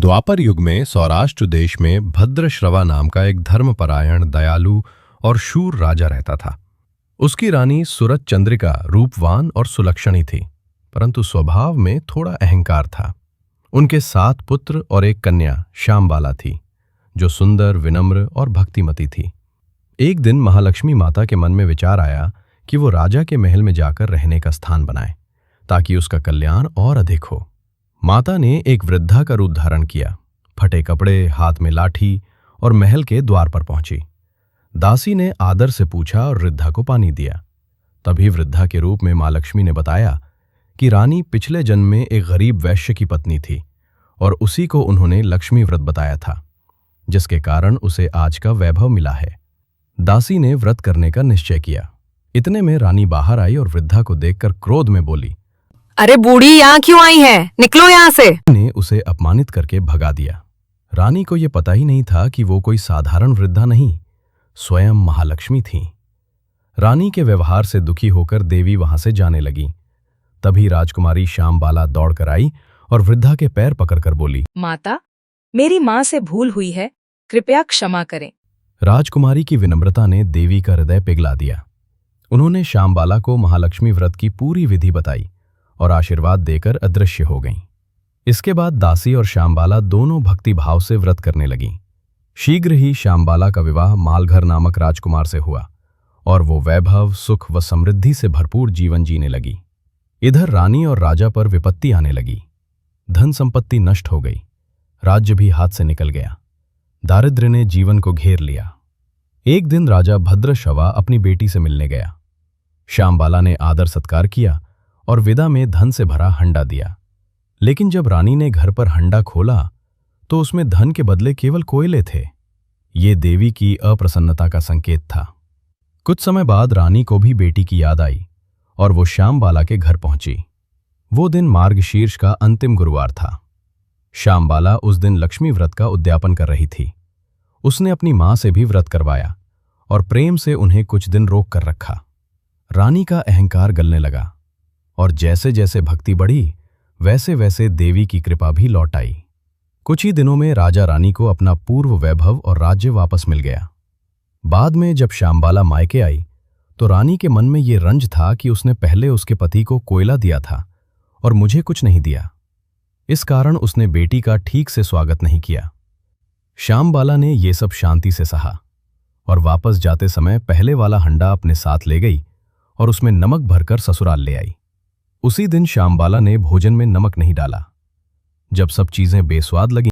द्वापर युग में सौराष्ट्र देश में भद्रश्रवा नाम का एक धर्मपरायण, दयालु और शूर राजा रहता था। उसकी रानी सुरत चंद्रिका रूपवान और सुलक्षणी थी, परंतु स्वभाव में थोड़ा अहंकार था। उनके 7 पुत्र और एक कन्या श्यामबाला थी, जो सुंदर, विनम्र और भक्तिमती थी। एक दिन महालक्ष्मी माता के मन में विचार आया कि वो राजा के महल में जाकर रहने का स्थान बनाए, ताकि उसका कल्याण और अधिक हो। माता ने एक वृद्धा का रूप धारण किया, फटे कपड़े, हाथ में लाठी, और महल के द्वार पर पहुंची। दासी ने आदर से पूछा और वृद्धा को पानी दिया। तभी वृद्धा के रूप में मां लक्ष्मी ने बताया कि रानी पिछले जन्म में एक गरीब वैश्य की पत्नी थी और उसी को उन्होंने लक्ष्मी व्रत बताया था, जिसके कारण उसे आज का वैभव मिला है। दासी ने व्रत करने का निश्चय किया। इतने में रानी बाहर आई और वृद्धा को देखकर क्रोध में बोली, अरे बूढ़ी, यहाँ क्यों आई है? निकलो यहाँ से। ने उसे अपमानित करके भगा दिया। रानी को यह पता ही नहीं था कि वो कोई साधारण वृद्धा नहीं, स्वयं महालक्ष्मी थीं। रानी के व्यवहार से दुखी होकर देवी वहां से जाने लगी। तभी राजकुमारी श्यामबाला दौड़कर आई और वृद्धा के पैर पकड़कर बोली, माता, मेरी माँ से भूल हुई है, कृपया क्षमा करें। राजकुमारी की विनम्रता ने देवी का हृदय पिघला दिया। उन्होंने श्यामबाला को महालक्ष्मी व्रत की पूरी विधि बताई और आशीर्वाद देकर अदृश्य हो गईं। इसके बाद दासी और श्यामबाला दोनों भक्ति भाव से व्रत करने लगीं। शीघ्र ही श्यामबाला का विवाह मालघर नामक राजकुमार से हुआ और वो वैभव, सुख व समृद्धि से भरपूर जीवन जीने लगी। इधर रानी और राजा पर विपत्ति आने लगी। धन संपत्ति नष्ट हो गई, राज्य भी हाथ से निकल गया। दारिद्र्य ने जीवन को घेर लिया। एक दिन राजा भद्रश्रवा अपनी बेटी से मिलने गया। श्यामबाला ने आदर सत्कार किया और विदा में धन से भरा हंडा दिया। लेकिन जब रानी ने घर पर हंडा खोला तो उसमें धन के बदले केवल कोयले थे। ये देवी की अप्रसन्नता का संकेत था। कुछ समय बाद रानी को भी बेटी की याद आई और वो श्यामबाला के घर पहुंची। वो दिन मार्गशीर्ष का अंतिम गुरुवार था। श्यामबाला उस दिन लक्ष्मी व्रत का उद्यापन कर रही थी। उसने अपनी मां से भी व्रत करवाया और प्रेम से उन्हें कुछ दिन रोक कर रखा। रानी का अहंकार गलने लगा और जैसे जैसे भक्ति बढ़ी, वैसे वैसे देवी की कृपा भी लौट आई। कुछ ही दिनों में राजा रानी को अपना पूर्व वैभव और राज्य वापस मिल गया। बाद में जब श्यामबाला मायके आई तो रानी के मन में ये रंज था कि उसने पहले उसके पति को कोयला दिया था और मुझे कुछ नहीं दिया। इस कारण उसने बेटी का ठीक से स्वागत नहीं किया। श्यामबाला ने ये सब शांति से सहा और वापस जाते समय पहले वाला हंडा अपने साथ ले गई और उसमें नमक भरकर ससुराल ले आई। उसी दिन श्यामबाला ने भोजन में नमक नहीं डाला। जब सब चीजें बेस्वाद लगीं